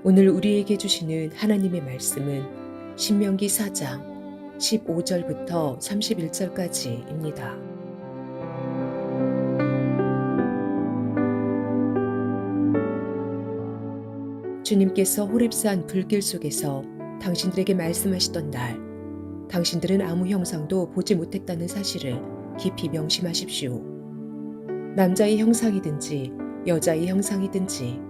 오늘 우리에게 주시는 하나님의 말씀은 신명기 4장 15절부터 31절까지입니다. 주님께서 호렙산 불길 속에서 당신들에게 말씀하시던 날, 당신들은 아무 형상도 보지 못했다는 사실을 깊이 명심하십시오. 남자의 형상이든지 여자의 형상이든지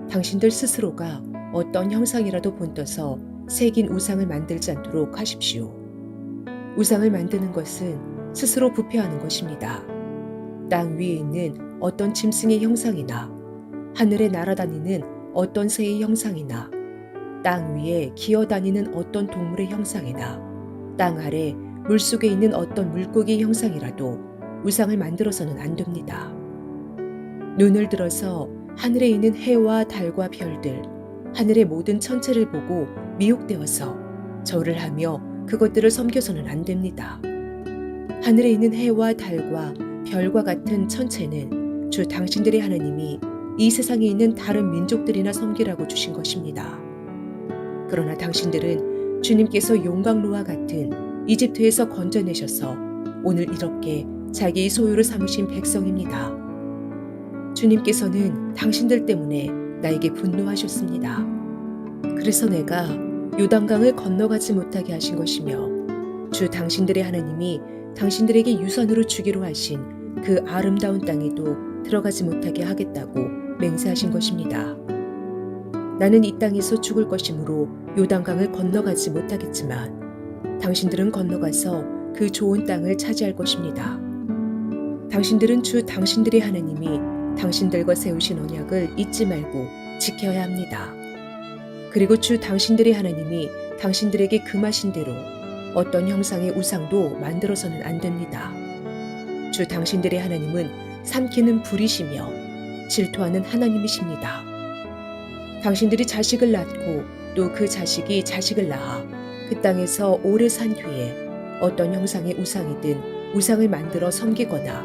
당신들 스스로가 어떤 형상이라도 본떠서 새긴 우상을 만들지 않도록 하십시오. 우상을 만드는 것은 스스로 부패하는 것입니다. 땅 위에 있는 어떤 짐승의 형상이나 하늘에 날아다니는 어떤 새의 형상이나 땅 위에 기어다니는 어떤 동물의 형상이나 땅 아래 물속에 있는 어떤 물고기의 형상이라도 우상을 만들어서는 안 됩니다. 눈을 들어서 하늘에 있는 해와 달과 별들, 하늘의 모든 천체를 보고 미혹되어서 절을 하며 그것들을 섬겨서는 안 됩니다. 하늘에 있는 해와 달과 별과 같은 천체는 주 당신들의 하나님이 이 세상에 있는 다른 민족들이나 섬기라고 주신 것입니다. 그러나 당신들은 주님께서 용광로와 같은 이집트에서 건져내셔서 오늘 이렇게 자기의 소유로 삼으신 백성입니다. 주님께서는 당신들 때문에 나에게 분노하셨습니다. 그래서 내가 요단강을 건너가지 못하게 하신 것이며 주 당신들의 하나님이 당신들에게 유산으로 주기로 하신 그 아름다운 땅에도 들어가지 못하게 하겠다고 맹세하신 것입니다. 나는 이 땅에서 죽을 것이므로 요단강을 건너가지 못하겠지만 당신들은 건너가서 그 좋은 땅을 차지할 것입니다. 당신들은 주 당신들의 하나님이 당신들과 세우신 언약을 잊지 말고 지켜야 합니다. 그리고 주 당신들의 하나님이 당신들에게 금하신 대로 어떤 형상의 우상도 만들어서는 안 됩니다. 주 당신들의 하나님은 삼키는 불이시며 질투하는 하나님이십니다. 당신들이 자식을 낳고 또 그 자식이 자식을 낳아 그 땅에서 오래 산 뒤에 어떤 형상의 우상이든 우상을 만들어 섬기거나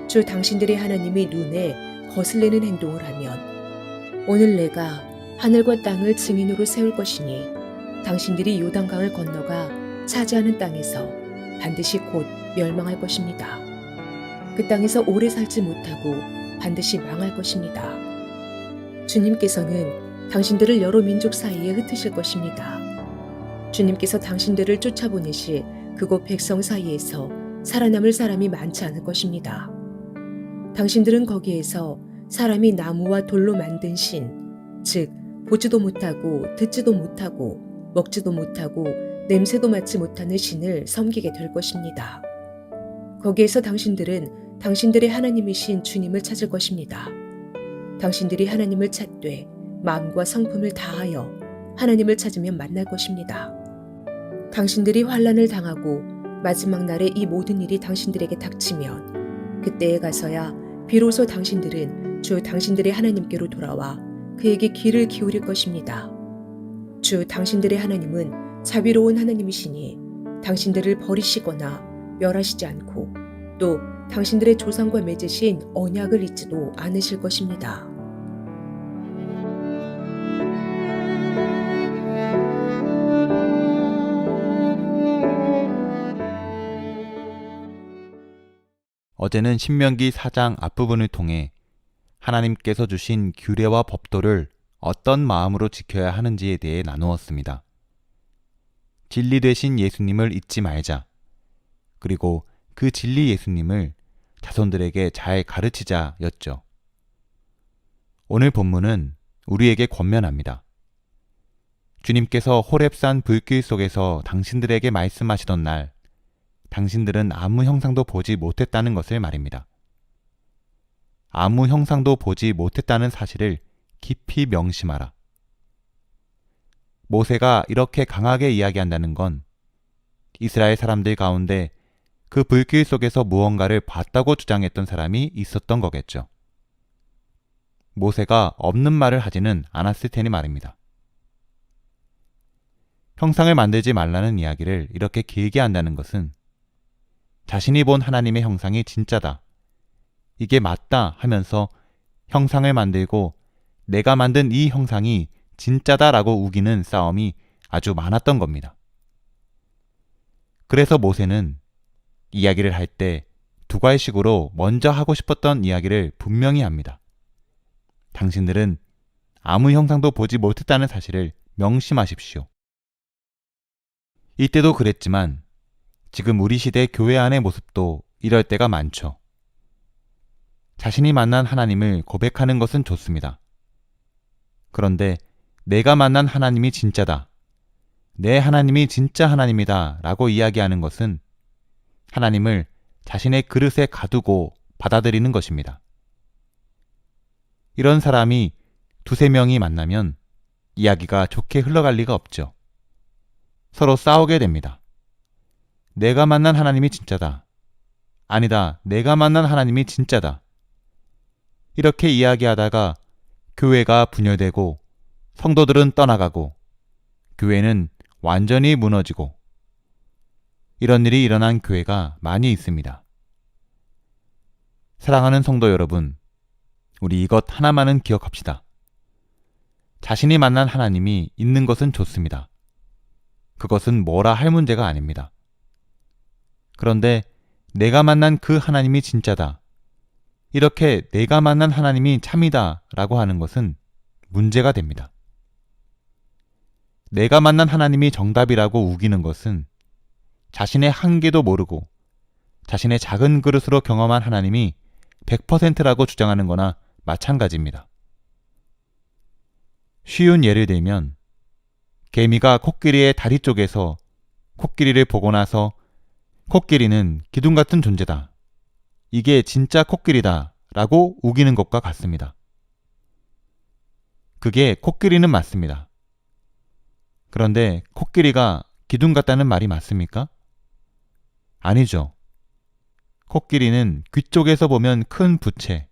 주 당신들의 하나님의 눈에 거슬리는 행동을 하면 오늘 내가 하늘과 땅을 증인으로 세울 것이니 당신들이 요단강을 건너가 차지하는 땅에서 반드시 곧 멸망할 것입니다. 그 땅에서 오래 살지 못하고 반드시 망할 것입니다. 주님께서는 당신들을 여러 민족 사이에 흩으실 것입니다. 주님께서 당신들을 쫓아보내실 그곳 백성 사이에서 살아남을 사람이 많지 않을 것입니다. 당신들은 거기에서 사람이 나무와 돌로 만든 신, 즉 보지도 못하고 듣지도 못하고 먹지도 못하고 냄새도 맡지 못하는 신을 섬기게 될 것입니다. 거기에서 당신들은 당신들의 하나님이신 주님을 찾을 것입니다. 당신들이 하나님을 찾되 마음과 성품을 다하여 하나님을 찾으면 만날 것입니다. 당신들이 환난을 당하고 마지막 날에 이 모든 일이 당신들에게 닥치면 그때에 가서야 비로소 당신들은 주 당신들의 하나님께로 돌아와 그에게 귀를 기울일 것입니다. 주 당신들의 하나님은 자비로운 하나님이시니 당신들을 버리시거나 멸하시지 않고 또 당신들의 조상과 맺으신 언약을 잊지도 않으실 것입니다. 어제는 신명기 4장 앞부분을 통해 하나님께서 주신 규례와 법도를 어떤 마음으로 지켜야 하는지에 대해 나누었습니다. 진리 되신 예수님을 잊지 말자. 그리고 그 진리 예수님을 자손들에게 잘 가르치자 였죠. 오늘 본문은 우리에게 권면합니다. 주님께서 호렙산 불길 속에서 당신들에게 말씀하시던 날, 당신들은 아무 형상도 보지 못했다는 것을 말입니다. 아무 형상도 보지 못했다는 사실을 깊이 명심하라. 모세가 이렇게 강하게 이야기한다는 건 이스라엘 사람들 가운데 그 불길 속에서 무언가를 봤다고 주장했던 사람이 있었던 거겠죠. 모세가 없는 말을 하지는 않았을 테니 말입니다. 형상을 만들지 말라는 이야기를 이렇게 길게 한다는 것은 자신이 본 하나님의 형상이 진짜다, 이게 맞다 하면서 형상을 만들고 내가 만든 이 형상이 진짜다라고 우기는 싸움이 아주 많았던 겁니다. 그래서 모세는 이야기를 할 때 두 가지식으로 먼저 하고 싶었던 이야기를 분명히 합니다. 당신들은 아무 형상도 보지 못했다는 사실을 명심하십시오. 이때도 그랬지만 지금 우리 시대 교회 안의 모습도 이럴 때가 많죠. 자신이 만난 하나님을 고백하는 것은 좋습니다. 그런데 내가 만난 하나님이 진짜다, 내 하나님이 진짜 하나님이다 라고 이야기하는 것은 하나님을 자신의 그릇에 가두고 받아들이는 것입니다. 이런 사람이 두세 명이 만나면 이야기가 좋게 흘러갈 리가 없죠. 서로 싸우게 됩니다. 내가 만난 하나님이 진짜다. 아니다, 내가 만난 하나님이 진짜다. 이렇게 이야기하다가 교회가 분열되고 성도들은 떠나가고 교회는 완전히 무너지고 이런 일이 일어난 교회가 많이 있습니다. 사랑하는 성도 여러분, 우리 이것 하나만은 기억합시다. 자신이 만난 하나님이 있는 것은 좋습니다. 그것은 뭐라 할 문제가 아닙니다. 그런데 내가 만난 그 하나님이 진짜다, 이렇게 내가 만난 하나님이 참이다 라고 하는 것은 문제가 됩니다. 내가 만난 하나님이 정답이라고 우기는 것은 자신의 한계도 모르고 자신의 작은 그릇으로 경험한 하나님이 100%라고 주장하는 거나 마찬가지입니다. 쉬운 예를 들면 개미가 코끼리의 다리 쪽에서 코끼리를 보고 나서 코끼리는 기둥 같은 존재다, 이게 진짜 코끼리다 라고 우기는 것과 같습니다. 그게 코끼리는 맞습니다. 그런데 코끼리가 기둥 같다는 말이 맞습니까? 아니죠. 코끼리는 귀 쪽에서 보면 큰 부채,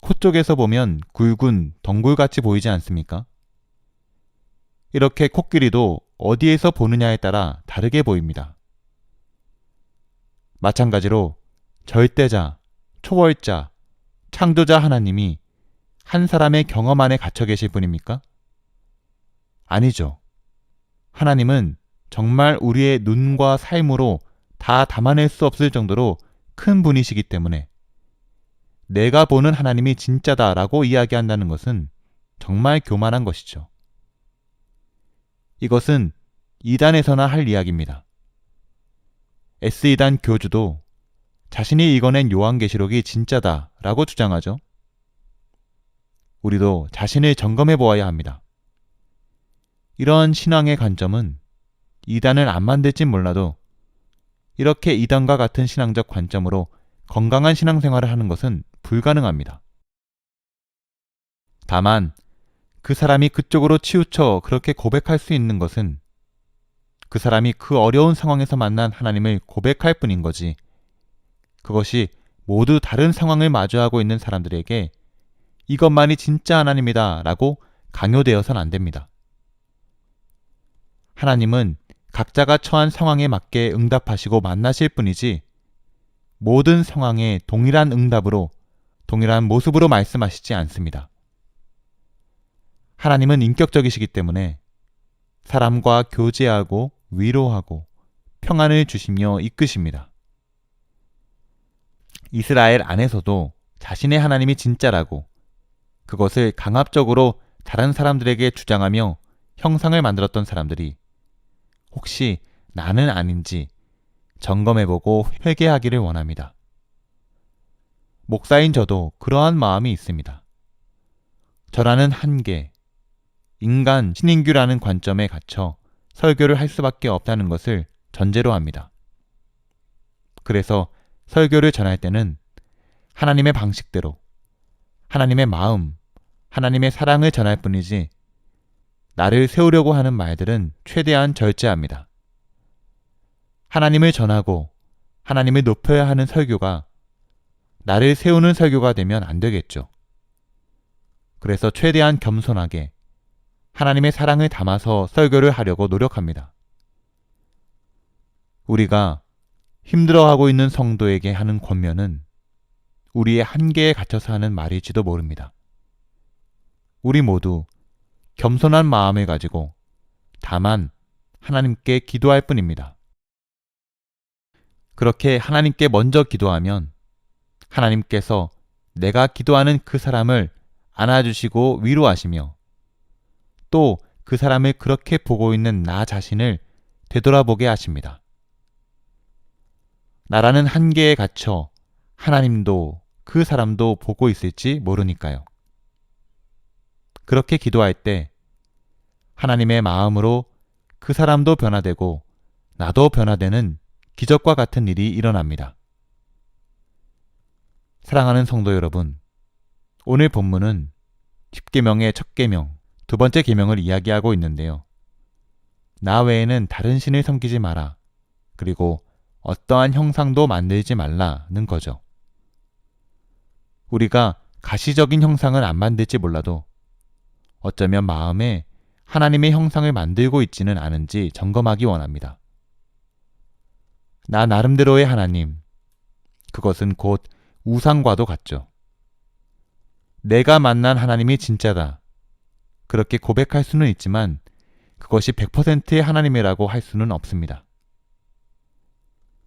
코 쪽에서 보면 굵은 덩굴같이 보이지 않습니까? 이렇게 코끼리도 어디에서 보느냐에 따라 다르게 보입니다. 마찬가지로 절대자, 초월자, 창조자 하나님이 한 사람의 경험 안에 갇혀 계실 분입니까? 아니죠. 하나님은 정말 우리의 눈과 삶으로 다 담아낼 수 없을 정도로 큰 분이시기 때문에 내가 보는 하나님이 진짜다라고 이야기한다는 것은 정말 교만한 것이죠. 이것은 이단에서나 할 이야기입니다. S이단 교주도 자신이 읽어낸 요한계시록이 진짜다라고 주장하죠. 우리도 자신을 점검해 보아야 합니다. 이런 신앙의 관점은 이단을 안 만들진 몰라도 이렇게 이단과 같은 신앙적 관점으로 건강한 신앙생활을 하는 것은 불가능합니다. 다만 그 사람이 그쪽으로 치우쳐 그렇게 고백할 수 있는 것은 그 사람이 그 어려운 상황에서 만난 하나님을 고백할 뿐인 거지, 그것이 모두 다른 상황을 마주하고 있는 사람들에게 이것만이 진짜 하나님이다 라고 강요되어서는 안 됩니다. 하나님은 각자가 처한 상황에 맞게 응답하시고 만나실 뿐이지 모든 상황에 동일한 응답으로 동일한 모습으로 말씀하시지 않습니다. 하나님은 인격적이시기 때문에 사람과 교제하고 위로하고 평안을 주시며 이끄십니다. 이스라엘 안에서도 자신의 하나님이 진짜라고 그것을 강압적으로 다른 사람들에게 주장하며 형상을 만들었던 사람들이 혹시 나는 아닌지 점검해보고 회개하기를 원합니다. 목사인 저도 그러한 마음이 있습니다. 저라는 한계, 인간 신인규라는 관점에 갇혀 설교를 할 수밖에 없다는 것을 전제로 합니다. 그래서 설교를 전할 때는 하나님의 방식대로, 하나님의 마음, 하나님의 사랑을 전할 뿐이지 나를 세우려고 하는 말들은 최대한 절제합니다. 하나님을 전하고 하나님을 높여야 하는 설교가 나를 세우는 설교가 되면 안 되겠죠. 그래서 최대한 겸손하게 하나님의 사랑을 담아서 설교를 하려고 노력합니다. 우리가 힘들어하고 있는 성도에게 하는 권면은 우리의 한계에 갇혀서 하는 말일지도 모릅니다. 우리 모두 겸손한 마음을 가지고 다만 하나님께 기도할 뿐입니다. 그렇게 하나님께 먼저 기도하면 하나님께서 내가 기도하는 그 사람을 안아주시고 위로하시며 또 그 사람을 그렇게 보고 있는 나 자신을 되돌아보게 하십니다. 나라는 한계에 갇혀 하나님도 그 사람도 보고 있을지 모르니까요. 그렇게 기도할 때 하나님의 마음으로 그 사람도 변화되고 나도 변화되는 기적과 같은 일이 일어납니다. 사랑하는 성도 여러분, 오늘 본문은 10계명의 첫 계명, 두 번째 계명을 이야기하고 있는데요. 나 외에는 다른 신을 섬기지 마라. 그리고 어떠한 형상도 만들지 말라는 거죠. 우리가 가시적인 형상을 안 만들지 몰라도 어쩌면 마음에 하나님의 형상을 만들고 있지는 않은지 점검하기 원합니다. 나 나름대로의 하나님, 그것은 곧 우상과도 같죠. 내가 만난 하나님이 진짜다. 그렇게 고백할 수는 있지만 그것이 100%의 하나님이라고 할 수는 없습니다.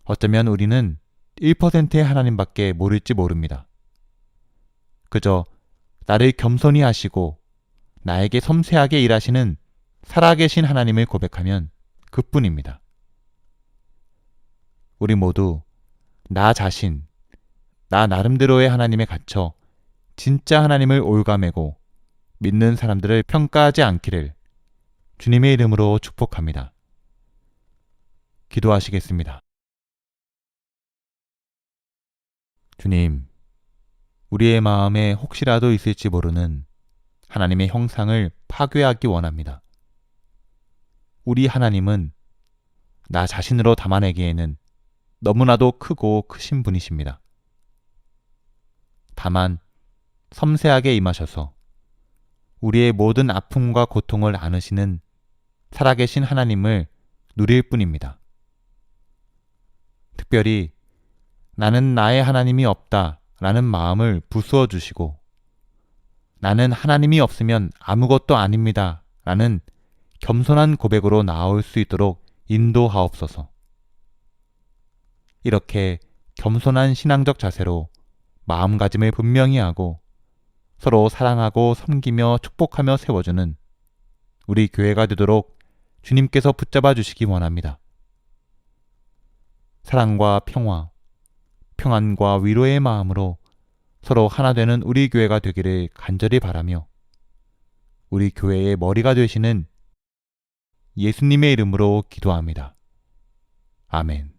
어쩌면 우리는 1%의 하나님밖에 모를지 모릅니다. 그저 나를 겸손히 하시고 나에게 섬세하게 일하시는 살아계신 하나님을 고백하면 그뿐입니다. 우리 모두 나 자신, 나 나름대로의 하나님에 갇혀 진짜 하나님을 올가매고 믿는 사람들을 평가하지 않기를 주님의 이름으로 축복합니다. 기도하시겠습니다. 주님, 우리의 마음에 혹시라도 있을지 모르는 하나님의 형상을 파괴하기 원합니다. 우리 하나님은 나 자신으로 담아내기에는 너무나도 크고 크신 분이십니다. 다만 섬세하게 임하셔서 우리의 모든 아픔과 고통을 안으시는 살아계신 하나님을 누릴 뿐입니다. 특별히 나는 나의 하나님이 없다 라는 마음을 부수어 주시고 나는 하나님이 없으면 아무것도 아닙니다 라는 겸손한 고백으로 나올 수 있도록 인도하옵소서. 이렇게 겸손한 신앙적 자세로 마음가짐을 분명히 하고 서로 사랑하고 섬기며 축복하며 세워주는 우리 교회가 되도록 주님께서 붙잡아 주시기 원합니다. 사랑과 평화, 평안과 위로의 마음으로 서로 하나 되는 우리 교회가 되기를 간절히 바라며 우리 교회의 머리가 되시는 예수님의 이름으로 기도합니다. 아멘.